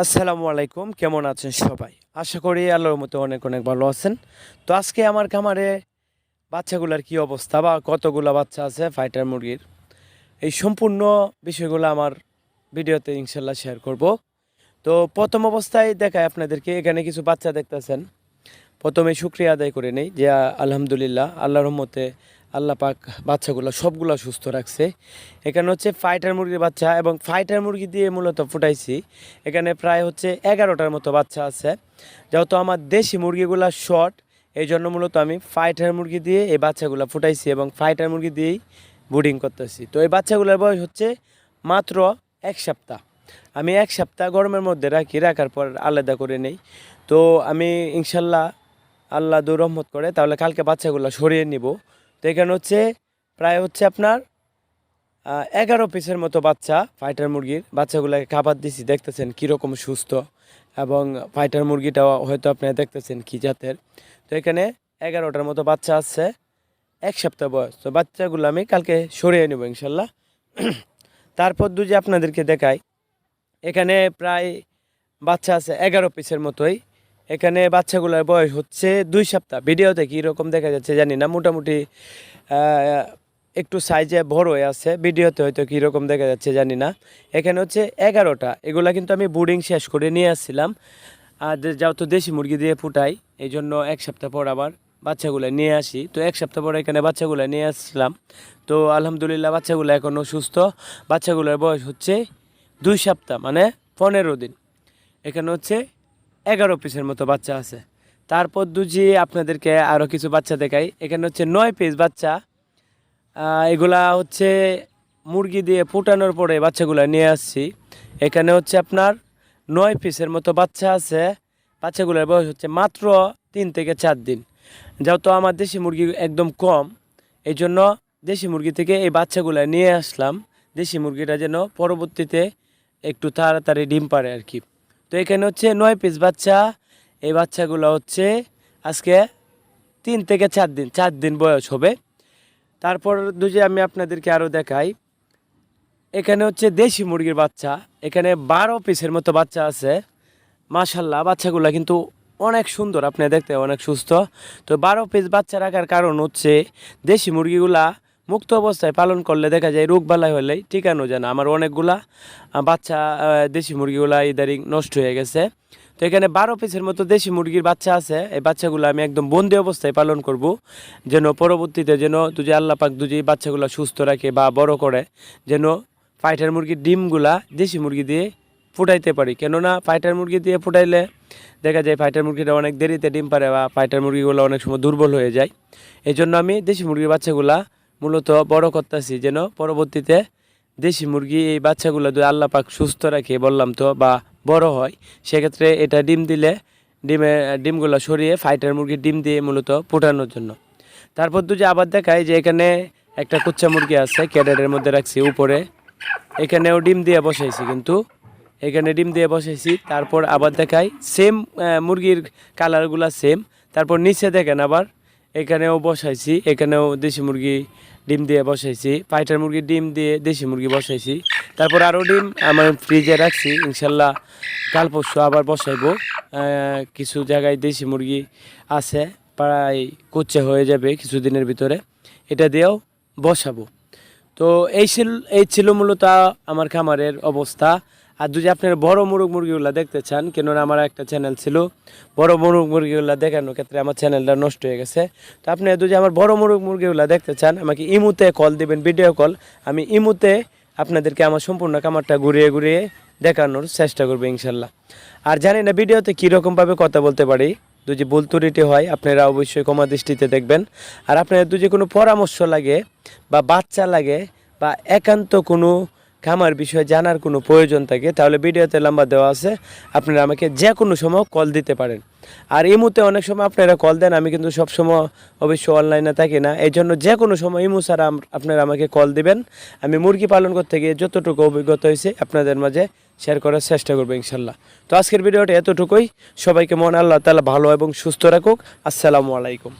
আসসালামু আলাইকুম, কেমন আছেন সবাই? আশা করি আল্লাহর মতো অনেক অনেক ভালো আছেন। তো আজকে আমার খামারে বাচ্চাগুলার কি অবস্থা বা কতগুলা বাচ্চা আছে ফাইটার মুরগির, এই সম্পূর্ণ বিষয়গুলো আমার ভিডিওতে ইনশাল্লাহ শেয়ার করব। তো প্রথম অবস্থায় দেখায় আপনাদেরকে, এখানে কিছু বাচ্চা দেখতেছেন। প্রথমে শুক্রিয়া আদায় করে নেই যে আলহামদুলিল্লাহ আল্লাহর রহমতে আল্লাহ পাক বাচ্চাগুলো সবগুলো সুস্থ রাখছে। এখানে হচ্ছে ফাইটার মুরগির বাচ্চা এবং ফাইটার মুরগি দিয়ে মূলত ফুটাইছি। এখানে প্রায় হচ্ছে 11টার মতো বাচ্চা আছে। যেহেতু আমার দেশি মুরগিগুলো শর্ট, এই জন্য মূলত আমি ফাইটার মুরগি দিয়ে এই বাচ্চাগুলো ফুটাইছি এবং ফাইটার মুরগি দিয়েই ব্রিডিং করতেছি। তো এই বাচ্চাগুলোর বয়স হচ্ছে মাত্র 1 সপ্তাহ। আমি 1 সপ্তাহ গরমের মধ্যে রাখার পর আলাদা করে নেই। তো আমি ইনশাল্লাহ আল্লাহ দু রহমত করে তাহলে কালকে বাচ্চাগুলো সরিয়ে নিব। তো এখানে হচ্ছে প্রায় হচ্ছে আপনার 11 পিসের মতো বাচ্চা ফাইটার মুরগির। বাচ্চাগুলোকে খাবার দিছি, দেখতেছেন কীরকম সুস্থ, এবং ফাইটার মুরগিটাও হয়তো আপনারা দেখতেছেন কী জাতের। তো এখানে 11টার মতো বাচ্চা আছে, 1 সপ্তাহ বয়স। তো বাচ্চাগুলো আমি কালকে সরিয়ে নেব ইনশাল্লাহ। তারপর যে আপনাদেরকে দেখাই, এখানে প্রায় বাচ্চা আছে 11 পিসের মতোই। এখানে বাচ্চাগুলোর বয়স হচ্ছে 2 সপ্তাহ। ভিডিওতে কীরকম দেখা যাচ্ছে জানি না, মোটামুটি একটু সাইজে বড় হয়ে আছে, ভিডিওতে হয়তো কীরকম দেখা যাচ্ছে জানি না। এখানে হচ্ছে 11টা। এগুলা কিন্তু আমি বোর্ডিং শেষ করে নিয়ে আসছিলাম, আর যেহেতু দেশি মুরগি দিয়ে ফুটাই এই জন্য 1 সপ্তাহ পর আবার বাচ্চাগুলো নিয়ে আসি। তো 1 সপ্তাহ পর এখানে বাচ্চাগুলো নিয়ে আসছিলাম। তো আলহামদুলিল্লাহ বাচ্চাগুলো এখনও সুস্থ। বাচ্চাগুলোর বয়স হচ্ছে 2 সপ্তাহ, মানে 15 দিন। এখানে হচ্ছে 11 পিসের মতো বাচ্চা আছে। তারপর আপনাদেরকে আরও কিছু বাচ্চা দেখাই। এখানে হচ্ছে 9 পিস বাচ্চা। এগুলা হচ্ছে মুরগি দিয়ে ফুটানোর পরে বাচ্চাগুলো নিয়ে আসছি। এখানে হচ্ছে আপনার 9 পিসের মতো বাচ্চা আছে। বাচ্চাগুলোর বয়স হচ্ছে মাত্র 3 থেকে 4 দিন। যেহেতু আমার দেশি মুরগি একদম কম, এই জন্য দেশি মুরগি থেকে এই বাচ্চাগুলো নিয়ে আসলাম, দেশি মুরগিটা যেন পরবর্তীতে একটু তাড়াতাড়ি ডিম পারে আর কি। তো এখানে হচ্ছে 9 পিস বাচ্চা। এই বাচ্চাগুলো হচ্ছে আজকে 3 থেকে 4 দিন বয়স হবে। তারপর আমি আপনাদেরকে আরও দেখাই, এখানে হচ্ছে দেশি মুরগির বাচ্চা। এখানে 12 পিসের মতো বাচ্চা আছে। মাশাল্লাহ বাচ্চাগুলো কিন্তু অনেক সুন্দর, আপনি দেখতে অনেক সুস্থ। তো 12 পিস বাচ্চা রাখার কারণ হচ্ছে দেশি মুরগিগুলা মুক্ত অবস্থায় পালন করলে দেখা যায় রোগ বালাই হলেই টিকানো যায় না। আমার অনেকগুলা বাচ্চা দেশি মুরগিগুলা ইদারিং নষ্ট হয়ে গেছে। তো এখানে 12 পিসের মতো দেশি মুরগির বাচ্চা আছে। এই বাচ্চাগুলো আমি একদম বন্দি অবস্থায় পালন করব, যেন পরবর্তীতে যেন আল্লাহ পাক বাচ্চাগুলো সুস্থ রাখে বা বড় করে, যেন ফাইটার মুরগির ডিমগুলা দেশি মুরগি দিয়ে ফুটাইতে পারি। কেননা ফাইটার মুরগি দিয়ে ফুটাইলে দেখা যায় ফাইটার মুরগিটা অনেক দেরিতে ডিম পারে বা ফাইটার মুরগিগুলো অনেক সময় দুর্বল হয়ে যায়। এই জন্য আমি দেশি মুরগির বাচ্চাগুলা মূলত বড় করতেছি, যেন পরবর্তীতে দেশি মুরগি এই বাচ্চাগুলো যদি আল্লাহ পাক সুস্থ রাখে বললাম তো বা বড় হয়, সেক্ষেত্রে এটা ডিম দিলে ডিমগুলো সরিয়ে ফাইটার মুরগির ডিম দিয়ে মূলত ফোটানোর জন্য। তারপর আবার দেখায় যে এখানে একটা কুচ্চা মুরগি আছে, ক্যাডেটের মধ্যে রাখছি উপরে। এখানেও ডিম দিয়ে বসাইছি, কিন্তু এখানে ডিম দিয়ে বসাইছি। তারপর আবার দেখাই সেম মুরগির কালারগুলো সেম। তারপর নিচে দেখেন আবার এখানেও বসাইছি, এখানেও দেশি মুরগি ডিম দিয়ে বসাইছি, ফাইটার মুরগির ডিম দিয়ে দেশি মুরগি বসাইছি। তারপর আরও ডিম আমার ফ্রিজে রাখছি, ইনশাল্লাহ কাল পরশু আবার বসাইবো। কিছু জায়গায় দেশি মুরগি আছে, প্রায় কুচ্চে হয়ে যাবে কিছুদিনের ভিতরে, এটা দিয়েও বসাবো। তো এই ছিল মূলত আমার খামারের অবস্থা। আর আপনারা বড় মুরগিগুলো দেখতে চান, কেননা আমার একটা চ্যানেল ছিল, বড় মুরগিগুলো দেখানোর ক্ষেত্রে আমার চ্যানেলটা নষ্ট হয়ে গেছে। তো আপনি আমার বড় মুরগিগুলো দেখতে চান, আমাকে ইমুতে কল দিবেন, ভিডিও কল। আমি ইমুতে আপনাদেরকে আমার সম্পূর্ণ খামারটা ঘুরিয়ে দেখানোর চেষ্টা করবো ইনশাল্লাহ। আর জানি না ভিডিওতে কীরকমভাবে কথা বলতে পারি, ভুল ত্রুটি হয় আপনারা অবশ্যই ক্ষমা দৃষ্টিতে দেখবেন। আর আপনাদের কোনো পরামর্শ লাগে বা বাচ্চা লাগে বা একান্ত কোনো খামার বিষয়ে জানার কোনো প্রয়োজন থাকে, তাহলে ভিডিওতে নাম্বার দেওয়া আছে, আপনারা আমাকে যে কোনো সময় কল দিতে পারেন। আর এই মুহূর্তে অনেক সময় আপনারা কল দেন, আমি কিন্তু সবসময় অবশ্য অনলাইনে থাকি না, এই জন্য যে কোনো সময় ইমু ছাড়া আপনারা আমাকে কল দিবেন। আমি মুরগি পালন করতে গিয়ে যতটুকু অভিজ্ঞতা হয়েছে আপনাদের মাঝে শেয়ার করার চেষ্টা করবো ইনশাল্লাহ। তো আজকের ভিডিওটা এতটুকুই। সবাইকে মন আল্লাহ তাআলা ভালো এবং সুস্থ রাখুক। আসসালামু আলাইকুম।